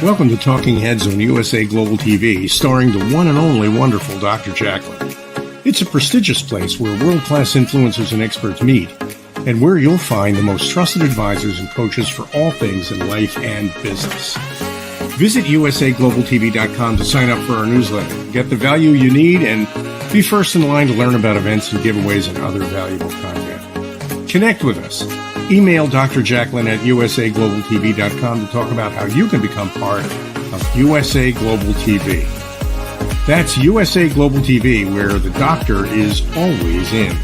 Welcome to Talking Heads on USA Global TV, starring the one and only wonderful Dr. JACALYN. It's a prestigious place where world-class influencers and experts meet, and where you'll find the most trusted advisors and coaches for all things in life and business. Visit usaglobaltv.com to sign up for our newsletter, get the value you need, and be first in line to learn about events and giveaways and other valuable content. Connect with us. Email Dr. JACALYN at usaglobaltv.com to talk about how you can become part of USA Global TV. That's USA Global TV, where the doctor is always in.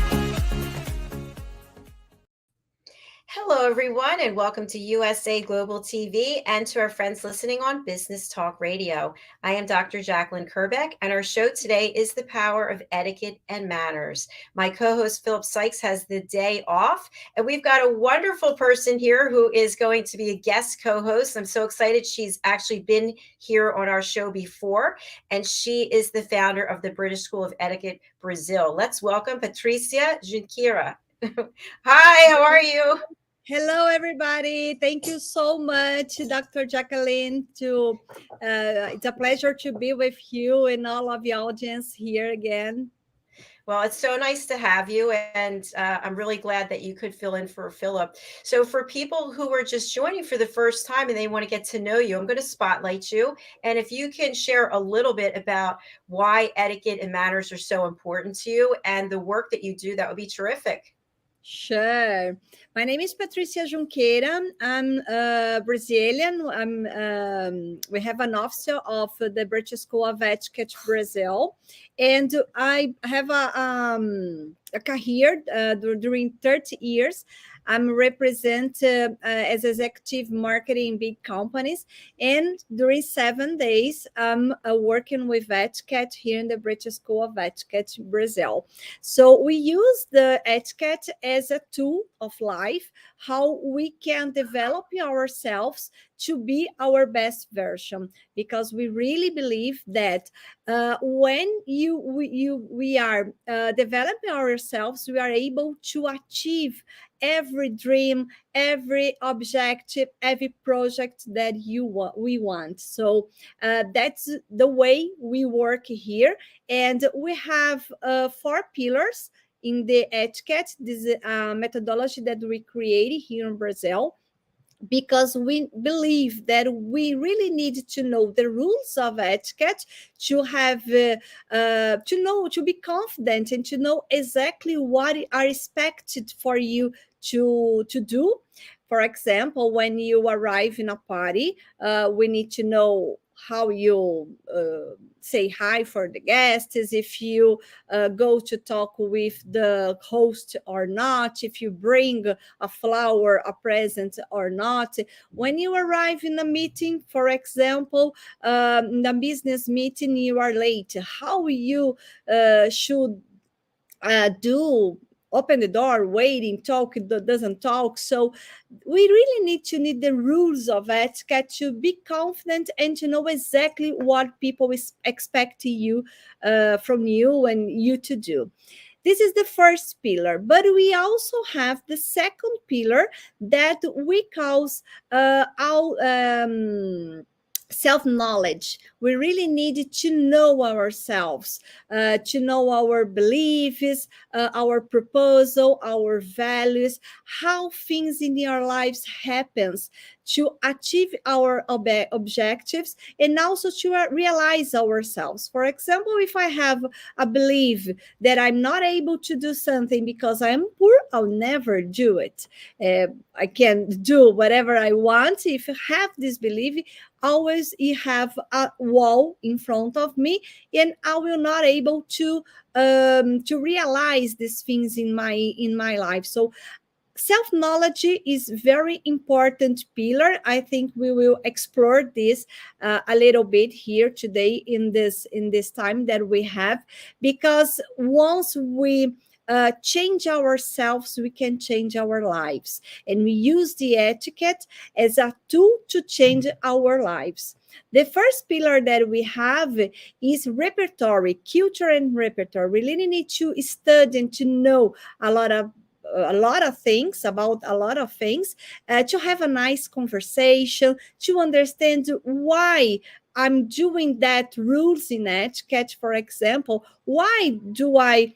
Hello, everyone, and welcome to USA Global TV and to our friends listening on Business Talk Radio. I am Dr. JACALYN KERBECK, and our show today is The Power of Etiquette and Manners. My co-host, Philip Sykes, has the day off, and we've got a wonderful person here who is going to be a guest co-host. I'm so excited. She's actually been here on our show before, and she is the founder of the British School of Etiquette, Brazil. Let's welcome Patricia Junqueira. Hi, how are you? Hello, everybody. Thank you so much, Dr. JACALYN. It's a pleasure to be with you and all of the audience here again. Well, it's so nice to have you, and I'm really glad that you could fill in for Philip. So for people who are just joining for the first time and they want to get to know you, I'm going to spotlight you. And if you can share a little bit about why etiquette and manners are so important to you and the work that you do, that would be terrific. Sure. My name is Patricia Junqueira. I'm Brazilian. We have an officer of the British School of Etiquette, Brazil. And I have a career during 30 years. I'm represented as executive marketing in big companies. And during 7 days, I'm working with etiquette here in the British School of Etiquette, Brazil. So we use the etiquette as a tool of life, how we can develop ourselves to be our best version, because we really believe that when we are developing ourselves, we are able to achieve every dream, every objective, every project that we want. So that's the way we work here. And we have 4 pillars in the etiquette. This is a methodology that we created here in Brazil, because we believe that we really need to know the rules of etiquette to have to be confident and to know exactly what are expected for you to do. For example, when you arrive in a party, we need to know how you say hi for the guests, if you go to talk with the host or not, if you bring a flower, a present or not. When you arrive in a meeting, for example, in a business meeting, you are late, how you should do. Open the door, waiting, talk, doesn't talk. So we really need the rules of etiquette to be confident and to know exactly what people expect you from you and you to do. This is the first pillar, but we also have the second pillar that we call self-knowledge. We really need to know ourselves, to know our beliefs, our proposal, our values, how things in our lives happens to achieve our objectives, and also to realize ourselves. For example, if I have a belief that I'm not able to do something because I'm poor, I'll never do it. I can do whatever I want. If I have this belief, always you have a wall in front of me, and I will not able to realize these things in my life. So self-knowledge is very important pillar. I think we will explore this a little bit here today in this time that we have, because once we change ourselves, we can change our lives, and we use the etiquette as a tool to change our lives. The first pillar that we have is repertory, culture and repertoire. We really need to study and to know a lot of a lot of things, about a lot of things, to have a nice conversation, to understand why I'm doing that rules in etiquette. For example, why do I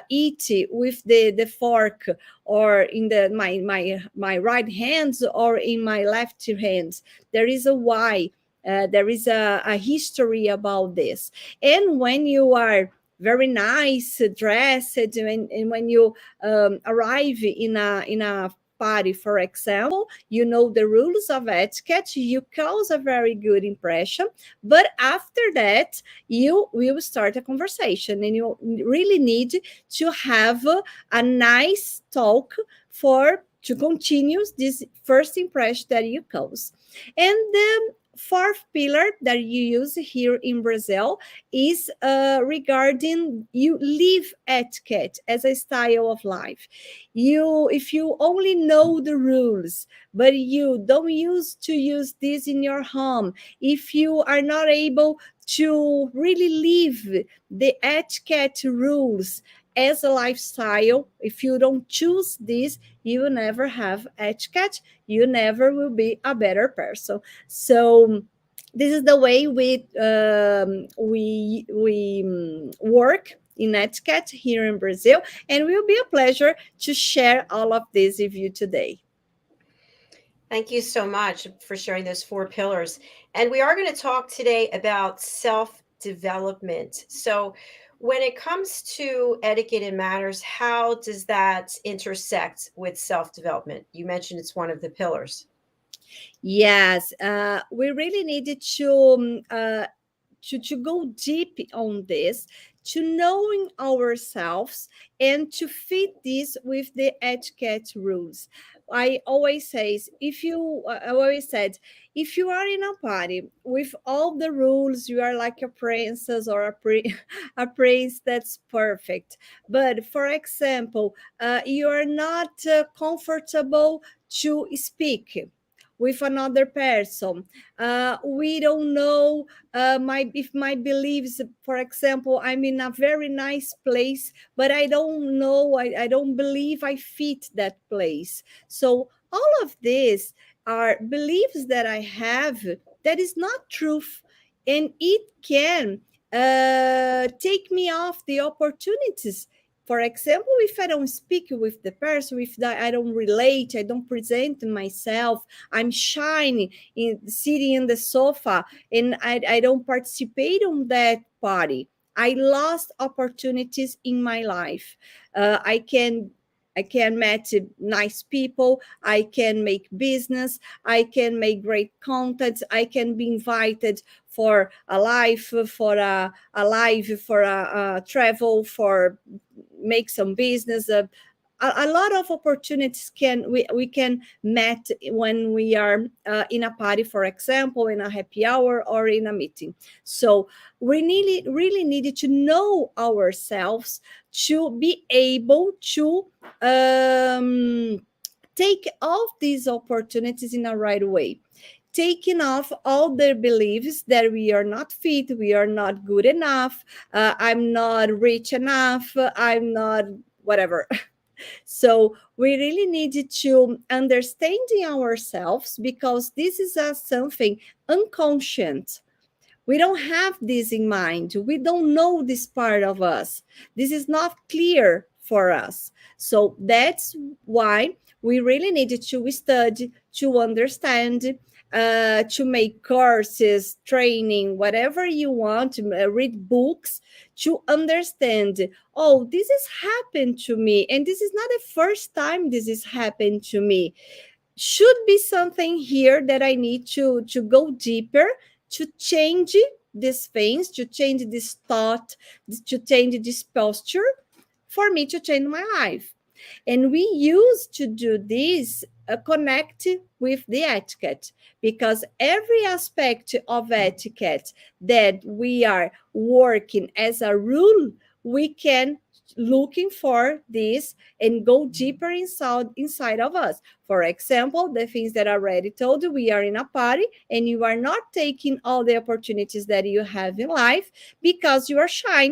eat with the fork, or in my right hands, or in my left hands? There is a why. There is a history about this. And when you are very nice dressed, and when you arrive in a party, for example, you know the rules of etiquette, you cause a very good impression. But after that, you will start a conversation, and you really need to have a nice talk for to continue this first impression that you cause. And the fourth pillar that you use here in Brazil is regarding you live etiquette as a style of life. If you only know the rules, but you don't use this in your home, if you are not able to really live the etiquette rules as a lifestyle, if you don't choose this, you will never have etiquette. You never will be a better person. So this is the way we work in etiquette here in Brazil, and it will be a pleasure to share all of this with you today. Thank you so much for sharing those 4 pillars. And we are going to talk today about self-development. So when it comes to etiquette and manners, how does that intersect with self-development? You mentioned it's one of the pillars. Yes, we really needed to go deep on this, to knowing ourselves, and to fit this with the etiquette rules. I always say, I always said, if you are in a party with all the rules, you are like a princess or a prince. That's perfect. But for example, you are not comfortable to speak with another person. We don't know my beliefs. For example, I'm in a very nice place, but I don't know, I don't believe I fit that place. So all of this are beliefs that I have that is not truth, and it can take me off the opportunities. For example, if I don't speak with the person, if I don't relate, I don't present myself, I'm shy sitting in the sofa, and I don't participate on that party, I lost opportunities in my life. I can meet nice people. I can make business. I can make great content. I can be invited for a live, for a travel, for make some business. A lot of opportunities we can met when we are in a party, for example, in a happy hour or in a meeting. So we really needed to know ourselves to be able to take all these opportunities in a right way, taking off all their beliefs that we are not fit, we are not good enough, I'm not rich enough, I'm not whatever. So we really needed to understanding ourselves, because this is something unconscious. We don't have this in mind. We don't know this part of us. This is not clear for us. So that's why we really needed to study, to understand, to make courses, training, whatever you want, to read books, to understand, oh, this has happened to me. And this is not the first time this has happened to me. Should be something here that I need to go deeper, to change these things, to change this thought, to change this posture, for me to change my life. And we used to do this connect with the etiquette, because every aspect of etiquette that we are working as a rule, we can looking for this and go deeper inside of us. For example, the things that I already told you, we are in a party and you are not taking all the opportunities that you have in life because you are shy,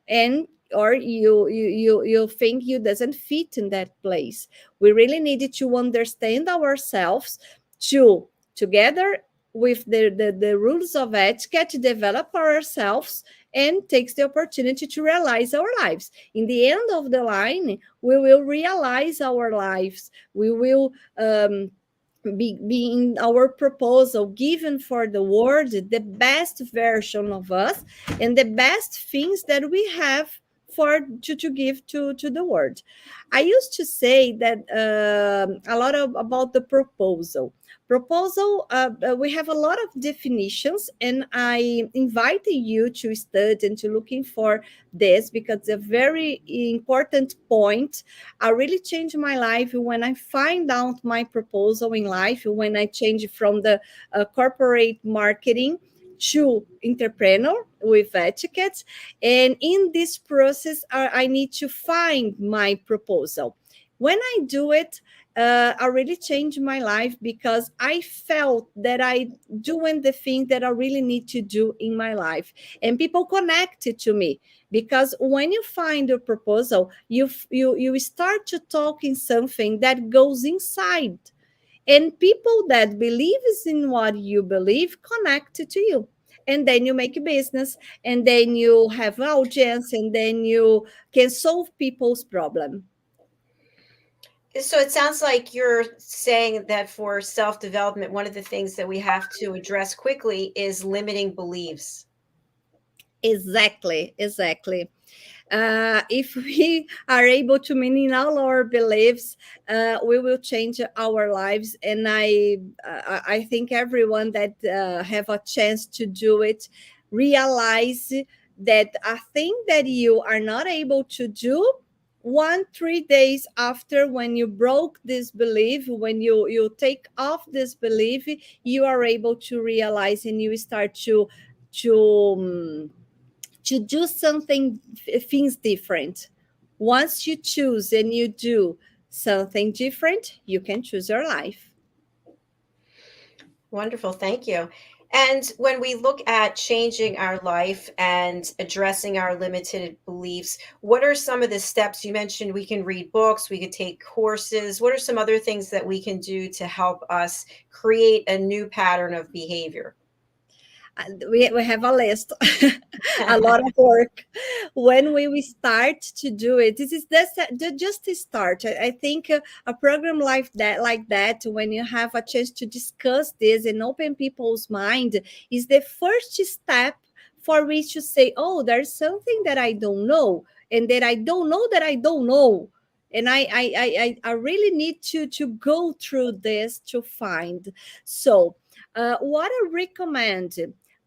and or you think you doesn't fit in that place. We really needed to understand ourselves to together with the rules of etiquette, develop ourselves and takes the opportunity to realize our lives. In the end of the line, we will realize our lives. We will be in our proposal given for the world the best version of us and the best things that we have for to give to the world. I used to say that a lot about the proposal. We have a lot of definitions, and I invite you to study and to looking for this because it's a very important point. I really changed my life when I find out my proposal in life, when I change from the corporate marketing to entrepreneur with etiquette. And in this process, I need to find my proposal. When I do it, I really changed my life because I felt that I doing the thing that I really need to do in my life, and people connected to me because when you find a proposal, you start to talk in something that goes inside, and people that believes in what you believe connect to you, and then you make a business, and then you have audience, and then you can solve people's problem. So it sounds like you're saying that for self-development, one of the things that we have to address quickly is limiting beliefs. Exactly. If we are able to mean all our beliefs, we will change our lives. And I think everyone that have a chance to do it realize that a thing that you are not able to do 3 days after, when you broke this belief, when you take off this belief, you are able to realize, and you start to to do something, things different. Once you choose and you do something different, you can choose your life. Wonderful. Thank you. And when we look at changing our life and addressing our limited beliefs, what are some of the steps? You mentioned we can read books, we could take courses. What are some other things that we can do to help us create a new pattern of behavior? We have a list, a lot of work. When we start to do it, this is just a start. I think a program like that, when you have a chance to discuss this and open people's mind, is the first step for which to say, oh, there's something that I don't know, and that I don't know that I don't know. And I really need to go through this to find. So what I recommend,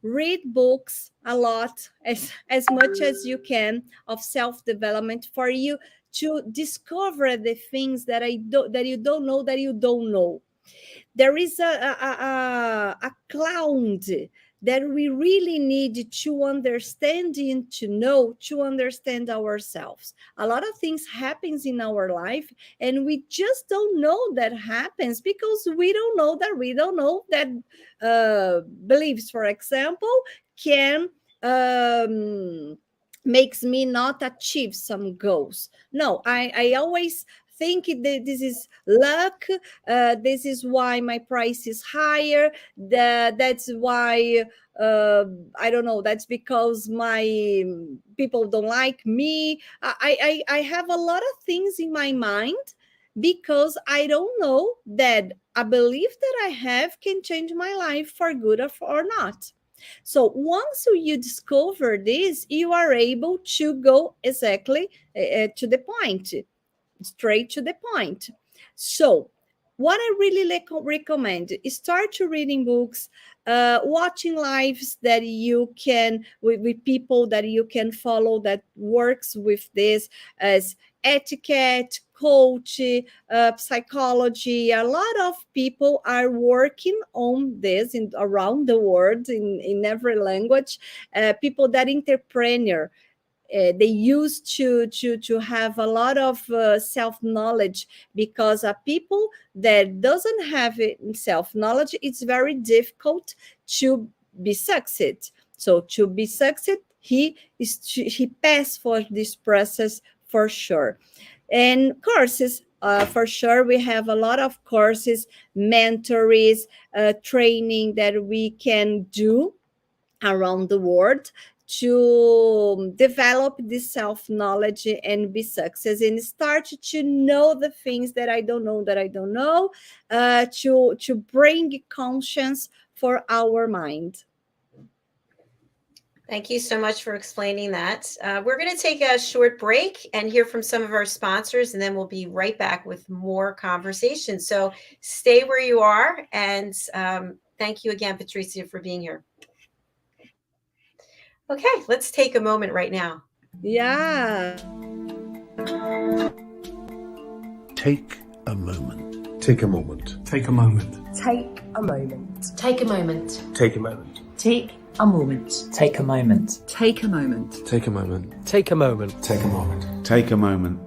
read books a lot, as much as you can, of self-development for you to discover the things that you don't know that you don't know. There is a cloud that we really need to understand and to know, to understand ourselves. A lot of things happens in our life, and we just don't know that happens because we don't know that we don't know that beliefs, for example, can makes me not achieve some goals. No, I always think that this is luck. This is why my price is higher. That's why I don't know. That's because my people don't like me. I have a lot of things in my mind because I don't know that a belief that I have can change my life for good or not. So once you discover this, you are able to go exactly to the point, straight to the point. So what I really recommend is start to reading books, watching lives that you can with people that you can follow that works with this, as etiquette, coach, psychology. A lot of people are working on this around the world in every language. People that entrepreneur, they used to have a lot of self knowledge, because people that doesn't have self knowledge, it's very difficult to be succeed. So to be succeed, he passed for this process for sure. And courses, for sure, we have a lot of courses, mentors, training that we can do around the world to develop this self-knowledge and be success and start to know the things that I don't know, to bring conscience for our mind. Thank you so much for explaining that. We're going to take a short break and hear from some of our sponsors, and then we'll be right back with more conversation. So stay where you are, and thank you again, Patricia, for being here. Okay, let's take a moment right now. Yeah. Take a moment. Take a moment. Take a moment. Take a moment. Take a moment. Take a moment. Take a moment. Take a moment. Take a moment. Take a moment. Take a moment. Take a moment. Take a moment.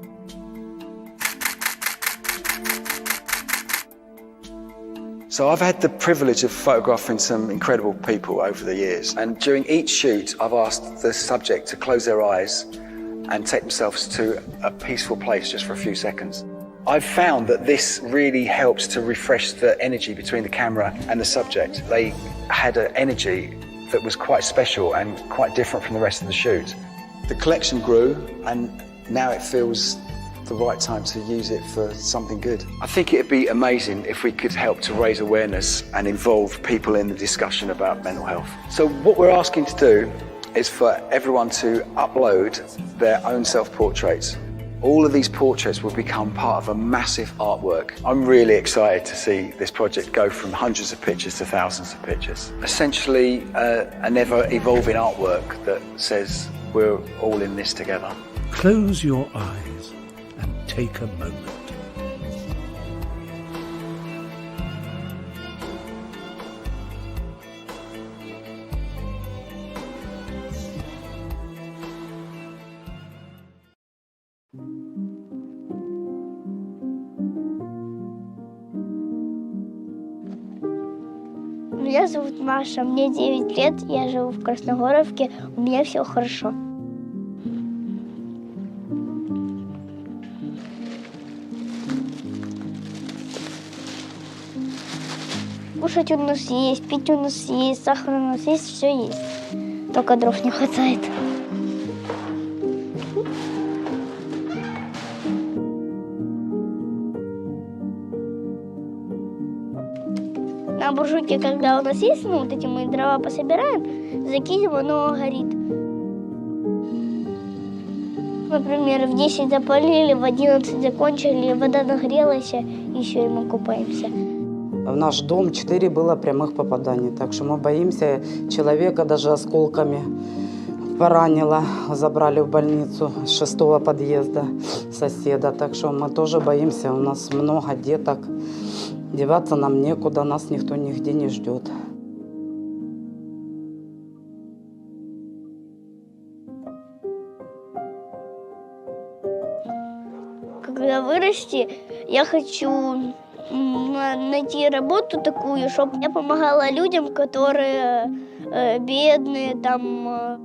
So I've had the privilege of photographing some incredible people over the years, and during each shoot I've asked the subject to close their eyes and take themselves to a peaceful place just for a few seconds. I've found that this really helps to refresh the energy between the camera and the subject. They had an energy that was quite special and quite different from the rest of the shoot. The collection grew, and now it feels the right time to use it for something good. I think it'd be amazing if we could help to raise awareness and involve people in the discussion about mental health. So what we're asking to do is for everyone to upload their own self-portraits. All of these portraits will become part of a massive artwork. I'm really excited to see this project go from hundreds of pictures to thousands of pictures. Essentially, an ever-evolving artwork that says we're all in this together. Close your eyes and take a moment. Меня зовут Маша, мне 9 лет, я живу в Красногоровке, у меня все хорошо. Кушать у нас есть, пить у нас есть, сахар у нас есть, все есть. Только дров не хватает. На буржуйке, когда у нас есть, вот эти мы дрова пособираем, закинем, оно горит. Например, в 10 запалили, в 11 закончили, вода нагрелась, и все, и мы купаемся. В наш дом 4 было прямых попаданий, так что мы боимся. Человека даже осколками поранило, забрали в больницу с 6-го подъезда соседа, так что мы тоже боимся, у нас много деток. Деваться нам некуда, нас никто нигде не ждет. Когда вырасти, я хочу найти работу такую, чтобы я помогала людям, которые бедные, там.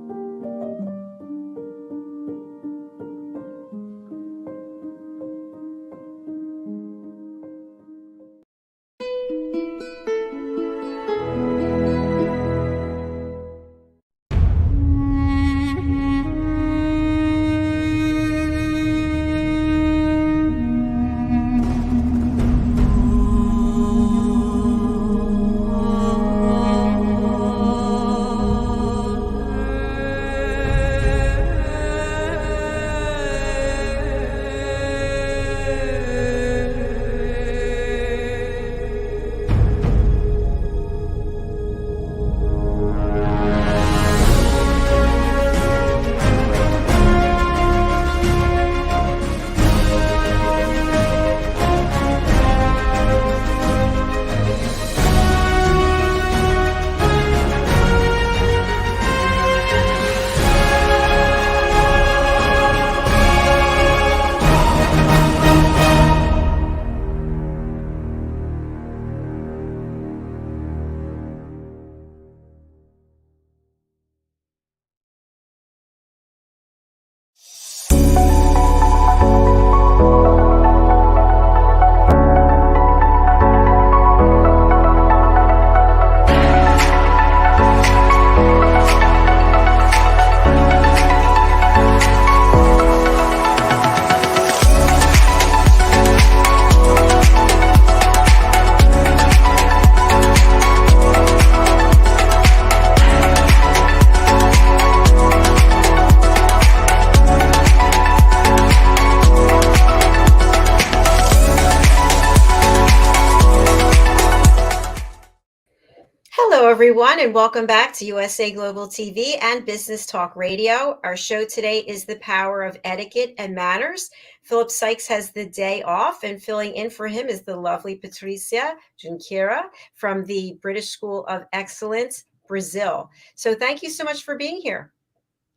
everyone, and welcome back to USA Global TV and Business Talk Radio. Our show today is The Power of Etiquette and Manners. Philip Sykes has the day off, and filling in for him is the lovely Patricia Junqueira from the British School of Excellence, Brazil. So thank you so much for being here.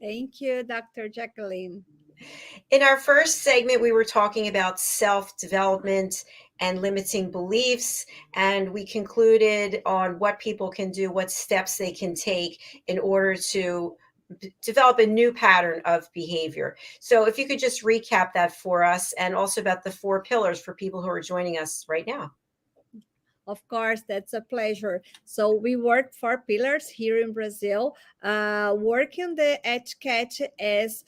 Thank you, Dr. JACALYN. In our first segment, we were talking about self-development and limiting beliefs, and we concluded on what people can do, what steps they can take in order to develop a new pattern of behavior. So if you could just recap that for us, and also about the 4 pillars for people who are joining us right now. Of course, that's a pleasure. So we work 4 pillars here in Brazil, working the etiquette as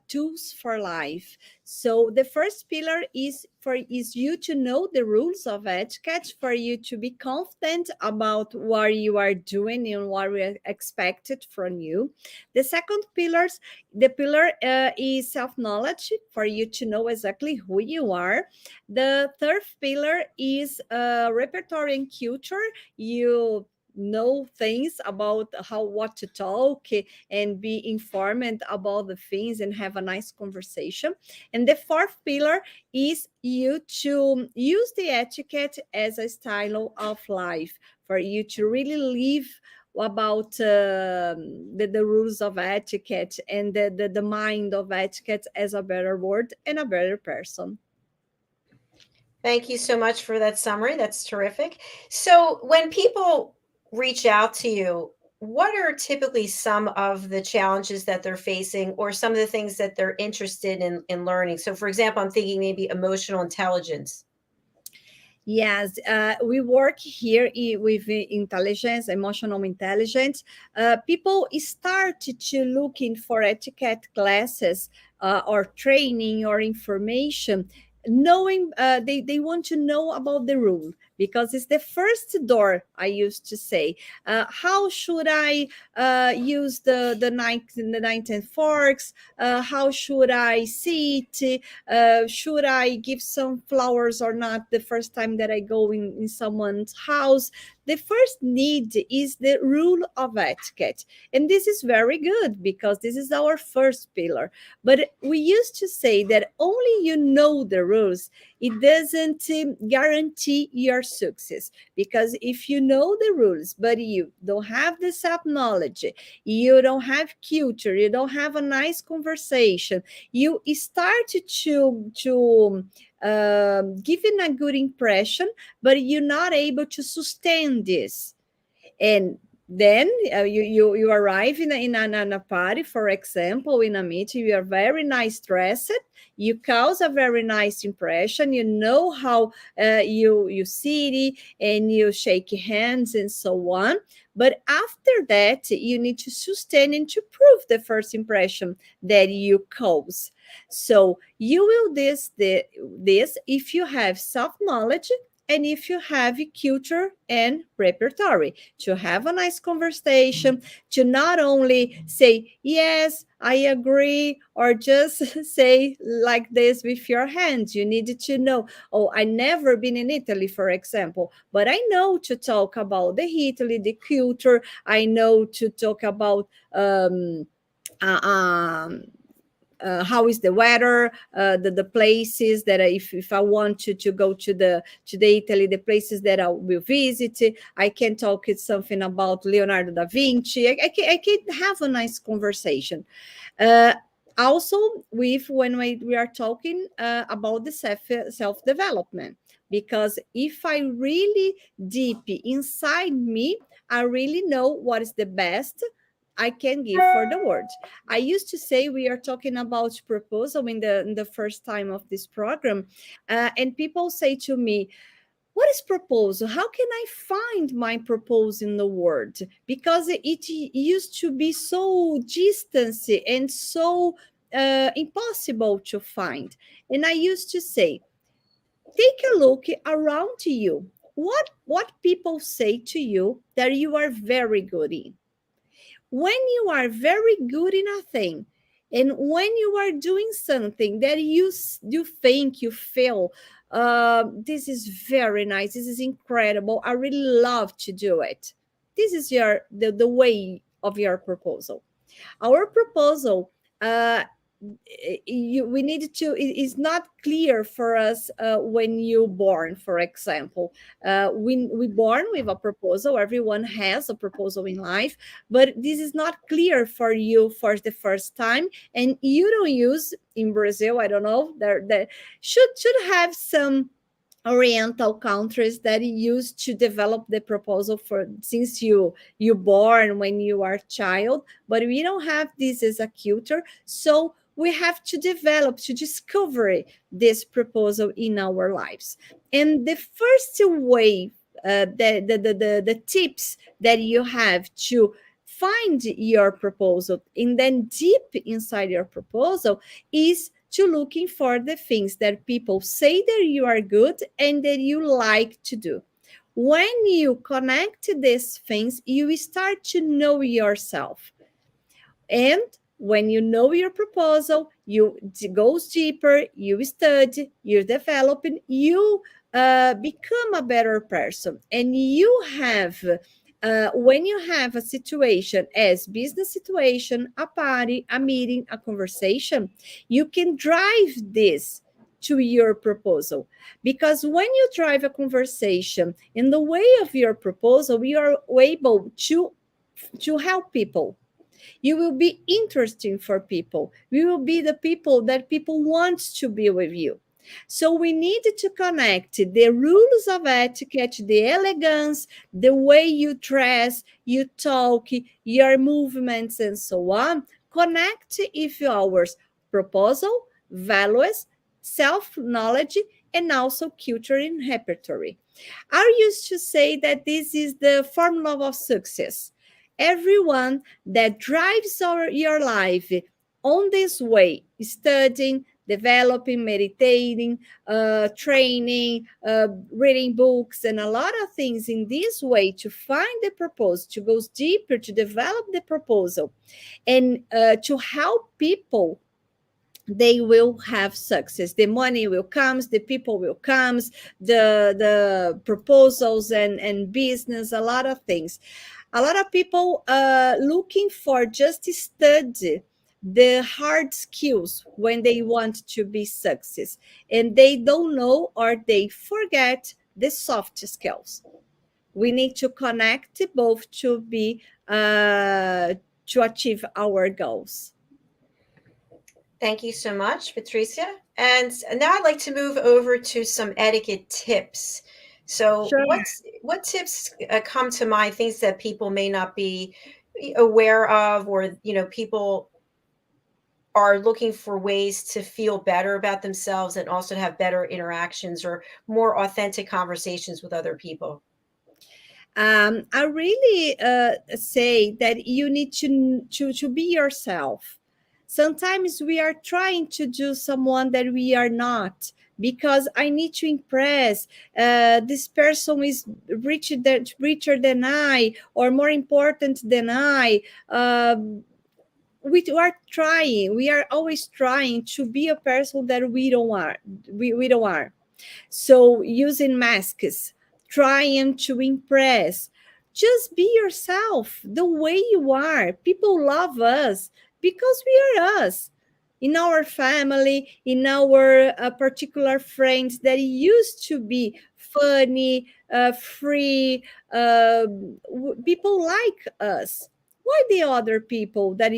tools for life. So the first pillar is you to know the rules of etiquette, for you to be confident about what you are doing and what we expected from you. The second pillar is self-knowledge, for you to know exactly who you are. The third pillar is repertoire and culture. You know things about what to talk and be informed about the things and have a nice conversation. And the fourth pillar is you to use the etiquette as a style of life, for you to really live about the rules of etiquette and the mind of etiquette as a better word and a better person. Thank you so much for that summary. That's terrific. So when people reach out to you, what are typically some of the challenges that they're facing, or some of the things that they're interested in learning? So for example, I'm thinking maybe emotional intelligence. Yes, we work here with intelligence, emotional intelligence. People start to looking for etiquette classes or training or information, knowing they want to know about the rule, because it's the first door. I used to say, how should I use the knife and forks? How should I sit? Should I give some flowers or not the first time that I go in someone's house? The first need is the rule of etiquette. And this is very good, because this is our first pillar. But we used to say that only you know the rules, it doesn't guarantee your success. Because if you know the rules, but you don't have the self-knowledge, you don't have culture, you don't have a nice conversation, you start to giving a good impression, but you're not able to sustain this. And then you arrive in a party, for example, in a meeting, you are very nice dressed, you cause a very nice impression, you know how you sit and you shake hands and so on. But after that, you need to sustain and to prove the first impression that you cause. So you will this if you have self-knowledge, and if you have culture and repertoire, to have a nice conversation, to not only say, yes, I agree, or just say like this with your hands. You need to know, oh, I never been in Italy, for example, but I know to talk about the Italy, the culture. I know to talk about how is the weather, the places that if I want to go to the Italy, the places that I will visit. I can talk something about Leonardo da Vinci. I can have a nice conversation. Also, when we are talking about the self-development, because if I really deep inside me, I really know what is the best I can give for the world. I used to say, we are talking about proposal in the first time of this program, and people say to me, what is proposal? How can I find my proposal in the world? Because it used to be so distant and so impossible to find. And I used to say, take a look around to you. What people say to you that you are very good in. When you are very good in a thing, and when you are doing something that you think, you feel, this is very nice, this is incredible, I really love to do it, this is the way of your proposal. Our proposal, we need to, it is not clear for us when you born, for example. We born with a proposal. Everyone has a proposal in life, but this is not clear for you for the first time, and you don't use in Brazil. I don't know. There should have some oriental countries that used to develop the proposal for since you born when you are a child, but we don't have this as a culture, so we have to develop to discover this proposal in our lives. And the first way, the tips that you have to find your proposal and then deep inside your proposal is to looking for the things that people say that you are good and that you like to do. When you connect these things, you start to know yourself. And when you know your proposal, you goes deeper, you study, you develop, and you become a better person. And you have when you have a situation as business situation, a party, a meeting, a conversation, you can drive this to your proposal. Because when you drive a conversation in the way of your proposal, you are able to help people. You will be interesting for people. You will be the people that people want to be with you. So we need to connect the rules of etiquette, the elegance, the way you dress, you talk, your movements, and so on. Connect with our proposal, values, self-knowledge, and also culture and repertoire. I used to say that this is the formula of success. Everyone that drives your life on this way, studying, developing, meditating, training, reading books, and a lot of things in this way to find the proposal, to go deeper, to develop the proposal, and to help people, they will have success. The money will come, the people will come, the proposals and business, a lot of things. A lot of people looking for just study the hard skills when they want to be success, and they don't know or they forget the soft skills. We need to connect both to be to achieve our goals. Thank you so much, Patricia. And now I'd like to move over to some etiquette tips. So Sure. what tips come to mind, things that people may not be aware of, or, people are looking for ways to feel better about themselves and also to have better interactions or more authentic conversations with other people? I really say that you need to be yourself. Sometimes we are trying to do someone that we are not, because I need to impress. This person is richer than I, or more important than I. We are always trying to be a person that we don't are. We don't are. So using masks, trying to impress. Just be yourself the way you are. People love us because we are us. In our family, in our particular friends that used to be funny, free, people like us. Why the other people that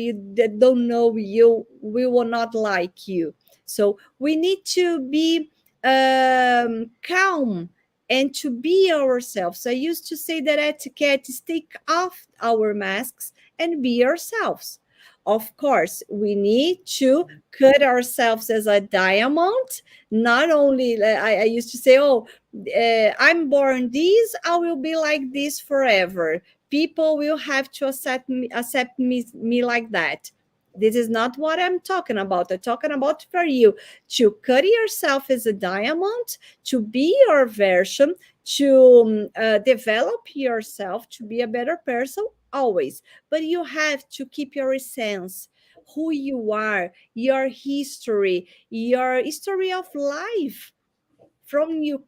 don't know you, we will not like you? So we need to be calm and to be ourselves. I used to say that etiquette is take off our masks and be ourselves. Of course, we need to cut ourselves as a diamond. Not only, I used to say, I'm born this, I will be like this forever. People will have to accept me like that. This is not what I'm talking about. I'm talking about for you to cut yourself as a diamond, to be your version, to develop yourself, to be a better person always. But you have to keep your essence, who you are, your history of life. From you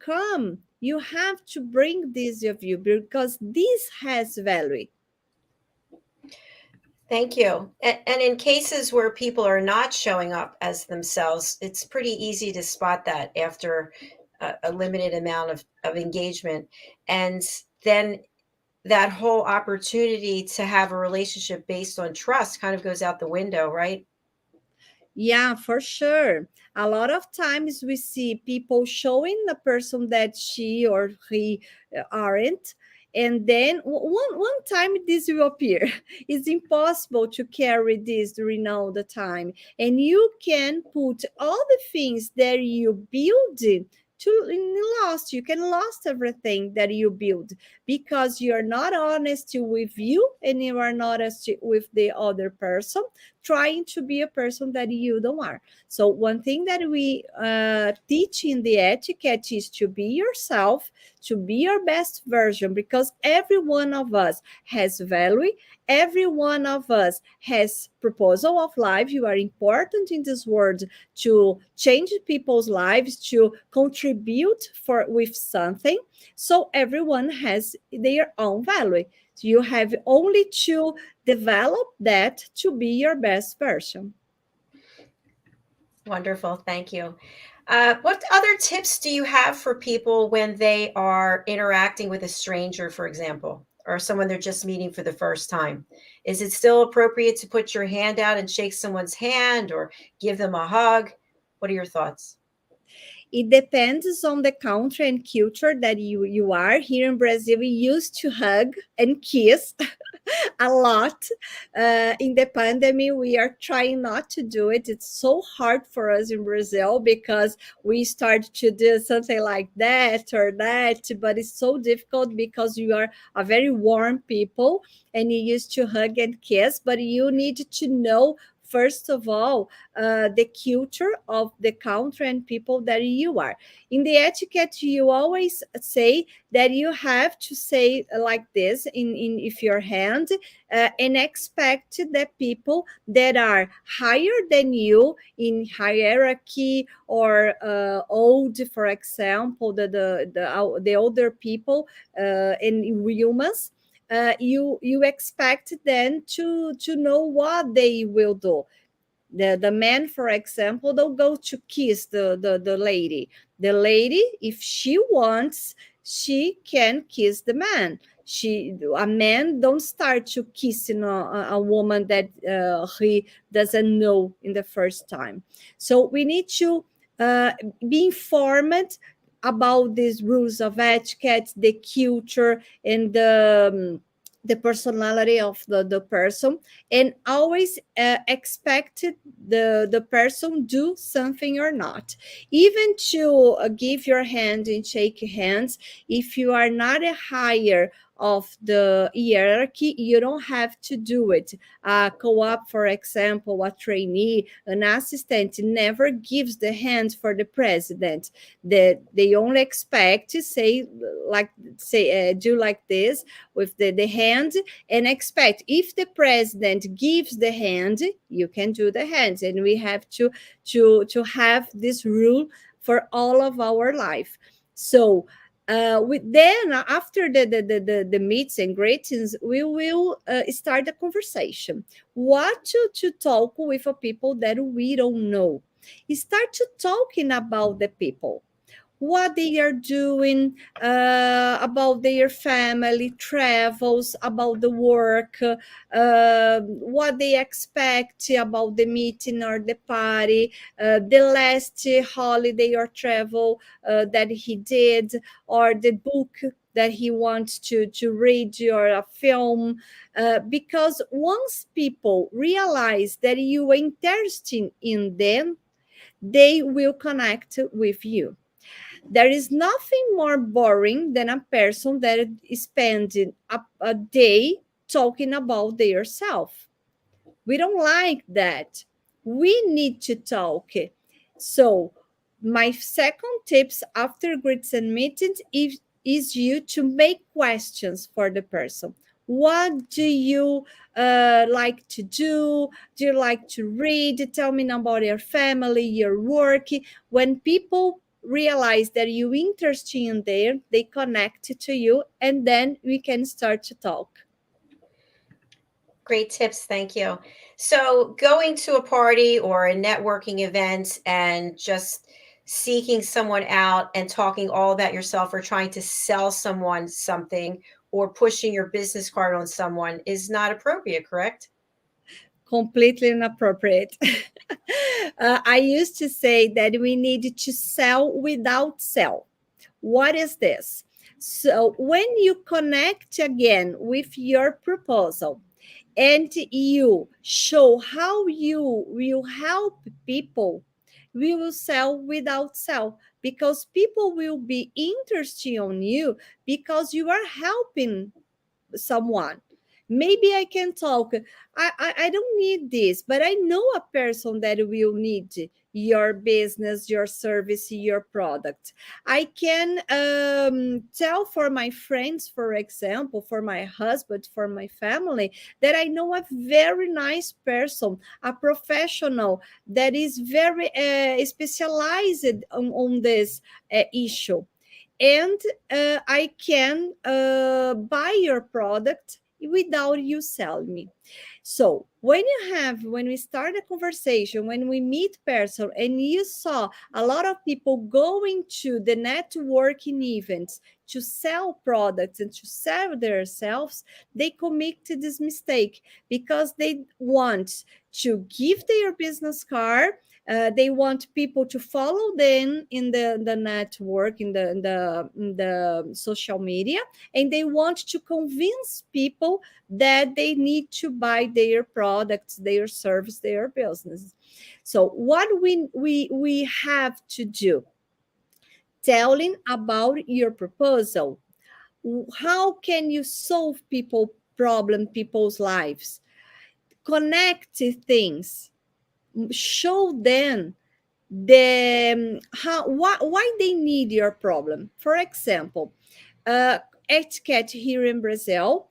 You have to bring this of you because this has value. Thank you. And in cases where people are not showing up as themselves, it's pretty easy to spot that after a limited amount of engagement. And then that whole opportunity to have a relationship based on trust kind of goes out the window, right? Yeah, for sure. A lot of times we see people showing the person that she or he aren't. And then one time this will appear. It's impossible to carry this during all the time. And you can put all the things that you build lost. You can lost everything that you build because you're not honest with you and you are not honest with the other person, trying to be a person that you don't are. So one thing that we teach in the etiquette is to be yourself, to be your best version, because every one of us has value. Every one of us has proposal of life. You are important in this world to change people's lives, to contribute with something. So everyone has their own value. You have only to develop that to be your best version. Wonderful. Thank you. What other tips do you have for people when they are interacting with a stranger, for example, or someone they're just meeting for the first time? Is it still appropriate to put your hand out and shake someone's hand or give them a hug? What are your thoughts? It depends on the country and culture that you are. Here in Brazil, we used to hug and kiss a lot. In the pandemic, we are trying not to do it. It's so hard for us in Brazil because we start to do something like that or that, but it's so difficult because you are a very warm people and you used to hug and kiss, but you need to know first of all, the culture of the country and people that you are. In the etiquette, you always say that you have to say like this in if your hand and expect that people that are higher than you in hierarchy or old, for example, the older people and humans, you expect them to know what they will do. The man, for example, they'll go to kiss the lady. The lady, if she wants, she can kiss the man. A man don't start to kissing a woman that he doesn't know in the first time. So we need to be informed about these rules of etiquette, the culture, and the personality of the person, and always expect the person do something or not. Even to give your hand and shake hands, if you are not a higher of the hierarchy, you don't have to do it. A co-op, for example, a trainee, an assistant never gives the hand for the president. They only expect to do like this with the hand and expect if the president gives the hand, you can do the hands. And we have to have this rule for all of our life. So then after the meets and greetings, we will start a conversation. What to talk with people that we don't know. Start to talking about the people, what they are doing, about their family, travels, about the work, what they expect about the meeting or the party, the last holiday or travel that he did, or the book that he wants to read, or a film, because once people realize that you are interested in them, they will connect with you. There is nothing more boring than a person that is spending a day talking about their self. We don't like that. We need to talk. So my second tips after greets and meetings is you to make questions for the person. What do you like to do? Do you like to read? Tell me about your family, your work. When people realize that you're interested in there, they connect to you, and then we can start to talk. Great tips. Thank you. So, going to a party or a networking event and just seeking someone out and talking all about yourself or trying to sell someone something or pushing your business card on someone is not appropriate, correct? Completely inappropriate. I used to say that we need to sell without sell. What is this? So when you connect again with your proposal and you show how you will help people, we will sell without sell, because people will be interested on you because you are helping someone. Maybe I can talk. I don't need this, but I know a person that will need your business, your service, your product. I can tell for my friends, for example, for my husband, for my family, that I know a very nice person, a professional that is very specialized on this issue. And I can buy your product without you selling me. So when we start a conversation, when we meet person, and you saw a lot of people going to the networking events to sell products and to sell themselves, they commit this mistake because they want to give their business card. They want people to follow them in the network, in the social media, and they want to convince people that they need to buy their products, their service, their business. So what we have to do, telling about your proposal, how can you solve people's lives, connect things, show them why they need your problem. For example, etiquette here in Brazil,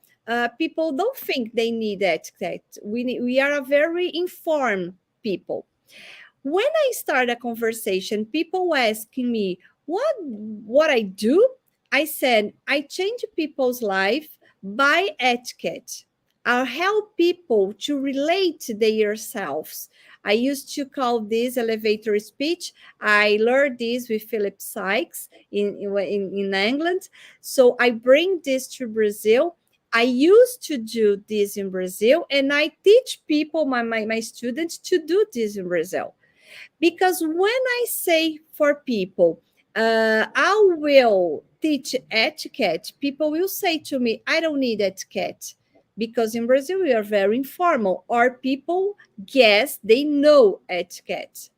people don't think they need etiquette. We are a very informed people. When I start a conversation, people asking me what I do. I said I change people's life by etiquette. I help people to relate to themselves. I used to call this elevator speech. I learned this with Philip Sykes in England. So I bring this to Brazil. I used to do this in Brazil, and I teach people, my students, to do this in Brazil. Because when I say for people, I will teach etiquette, people will say to me, I don't need etiquette. Because in Brazil, we are very informal, or people guess they know etiquette.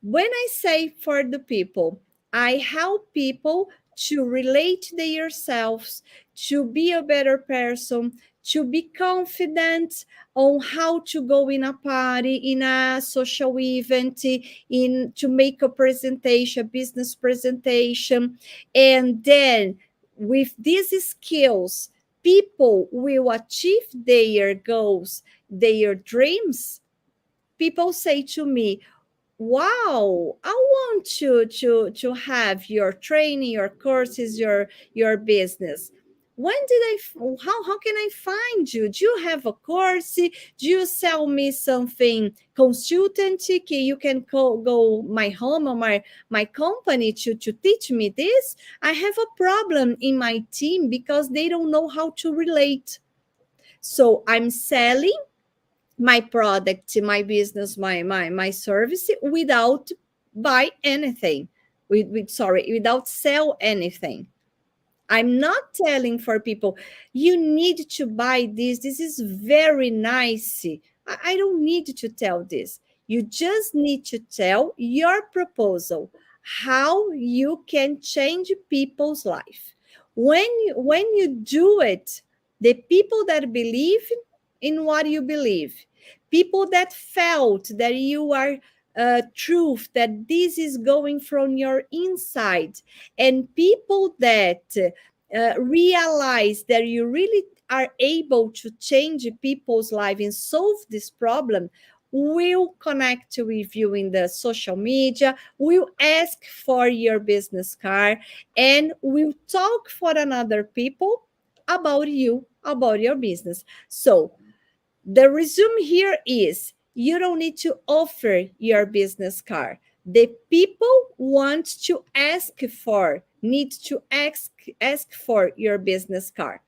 When I say for the people, I help people to relate themselves, to be a better person, to be confident on how to go in a party, in a social event, to make a presentation, business presentation. And then with these skills, people will achieve their goals, their dreams. People say to me, wow, I want to have your training, your courses, your business. How can I find you? Do you have a course? Do you sell me something consultant? You can go my home or my company to teach me this? I have a problem in my team because they don't know how to relate. So I'm selling my product, my business, my service without buy anything, without sell anything. I'm not telling for people, you need to buy this. This is very nice. I don't need to tell this. You just need to tell your proposal, how you can change people's life. When you do it, the people that believe in what you believe, people that felt that you are truth, that this is going from your inside, and people that realize that you really are able to change people's life and solve this problem, will connect with you in the social media, will ask for your business card, and will talk for another people about you, about your business. So the resume here is you don't need to offer your business card. The people want to need to ask for your business card.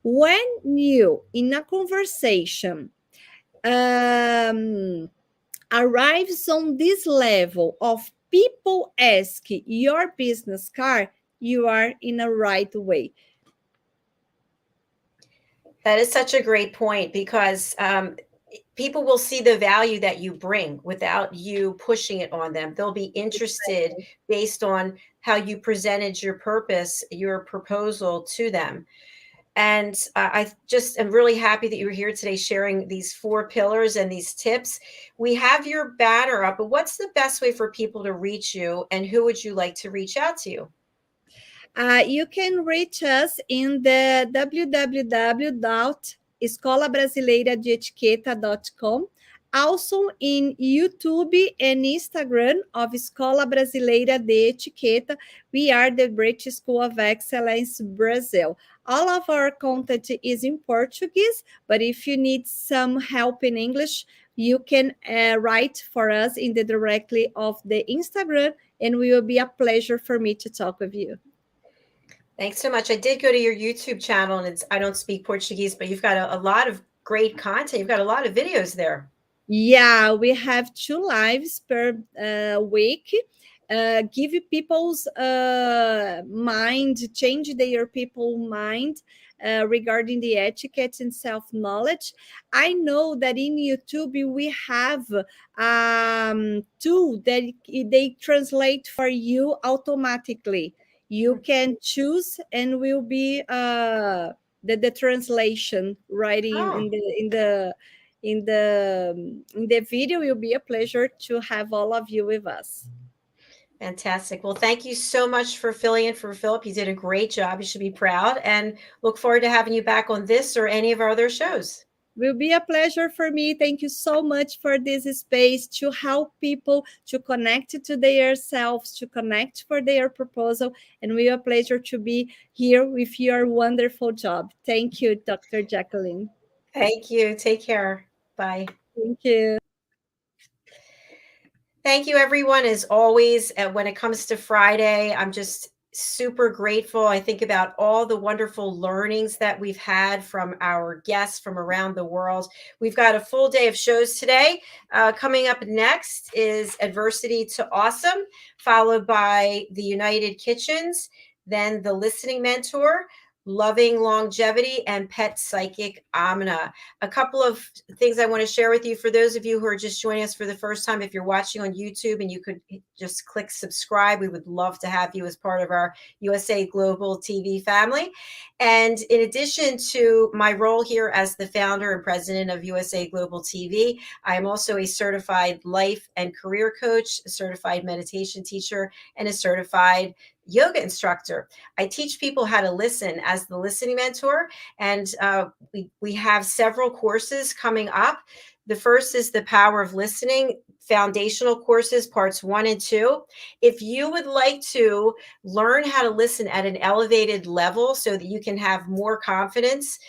When you in a conversation arrives on this level of people ask your business card, you are in a right way. That is such a great point because people will see the value that you bring without you pushing it on them. They'll be interested based on how you presented your purpose, your proposal to them. And I just am really happy that you're here today sharing these 4 pillars and these tips. We have your banner up, but what's the best way for people to reach you, and who would you like to reach out to you? You can reach us in the www.escolabrasileiradeetiqueta.com. Also in YouTube and Instagram of Escola Brasileira de Etiqueta. We are the British School of Excellence Brazil. All of our content is in Portuguese, but if you need some help in English, you can write for us in the directly of the Instagram, and it will be a pleasure for me to talk with you. Thanks so much. I did go to your YouTube channel, and I don't speak Portuguese, but you've got a lot of great content. You've got a lot of videos there. Yeah, we have 2 lives per week. Give people's mind, change their people mind regarding the etiquette and self-knowledge. I know that in YouTube we have tool that they translate for you automatically. You can choose and will be the translation writing in the video. Will be a pleasure to have all of you with us. Fantastic. Well, thank you so much for filling in for Philip. You did a great job. You should be proud, and look forward to having you back on this or any of our other shows. Will be a pleasure for me. Thank you so much for this space to help people to connect to their selves, to connect for their proposal, and will be a pleasure to be here with your wonderful job. Thank you, Dr. JACALYN. Thank you. Take care. Bye. Thank you. Thank you, everyone. As always, when it comes to Friday, I'm just super grateful. I think about all the wonderful learnings that we've had from our guests from around the world. We've got a full day of shows today. Coming up next is Adversity to Awesome, followed by the United Kitchens, then the Listening Mentor, Loving Longevity, and Pet Psychic Amina. A couple of things I want to share with you for those of you who are just joining us for the first time. If you're watching on YouTube and you could just click subscribe, we would love to have you as part of our USA Global TV family. And in addition to my role here as the founder and president of USA Global TV, I am also a certified life and career coach, a certified meditation teacher, and a certified yoga instructor. I teach people how to listen as the listening mentor, and we have several courses coming up. The first is the Power of Listening foundational courses, parts 1 and 2. If you would like to learn how to listen at an elevated level so that you can have more confidence,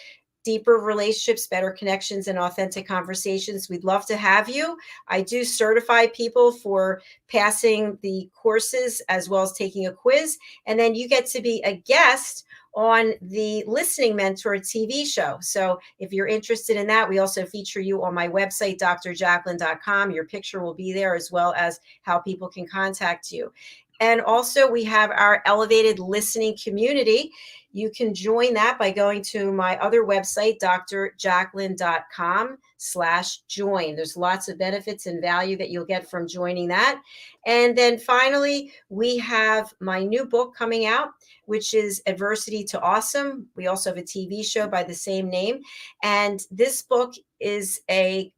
deeper relationships, better connections, and authentic conversations, we'd love to have you. I do certify people for passing the courses as well as taking a quiz. And then you get to be a guest on the Listening Mentor TV show. So if you're interested in that, we also feature you on my website, drjacalyn.com. Your picture will be there, as well as how people can contact you. And also we have our elevated listening community. You can join that by going to my other website, drjacalyn.com/join. There's lots of benefits and value that you'll get from joining that. And then finally, we have my new book coming out, which is Adversity to Awesome. We also have a TV show by the same name. And this book is a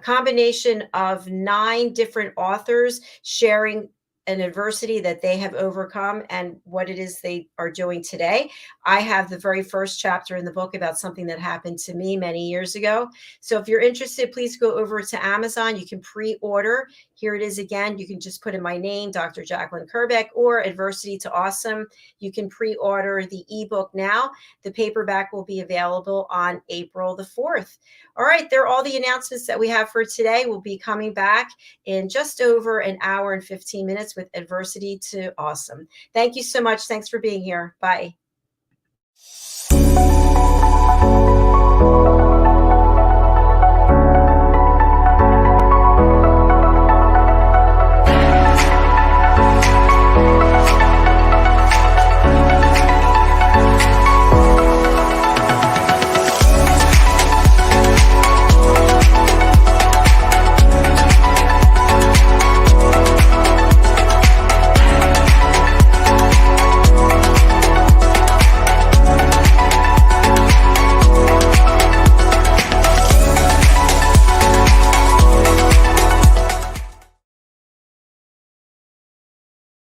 combination of 9 different authors sharing an adversity that they have overcome and what it is they are doing today. I have the very first chapter in the book about something that happened to me many years ago. So if you're interested, please go over to Amazon. You can pre-order. Here it is again. You can just put in my name, Dr. JACALYN KERBECK, or Adversity to Awesome. You can pre-order the ebook now. The paperback will be available on April the 4th. All right, there are all the announcements that we have for today. We'll be coming back in just over an hour and 15 minutes with Adversity to Awesome. Thank you so much. Thanks for being here. Bye.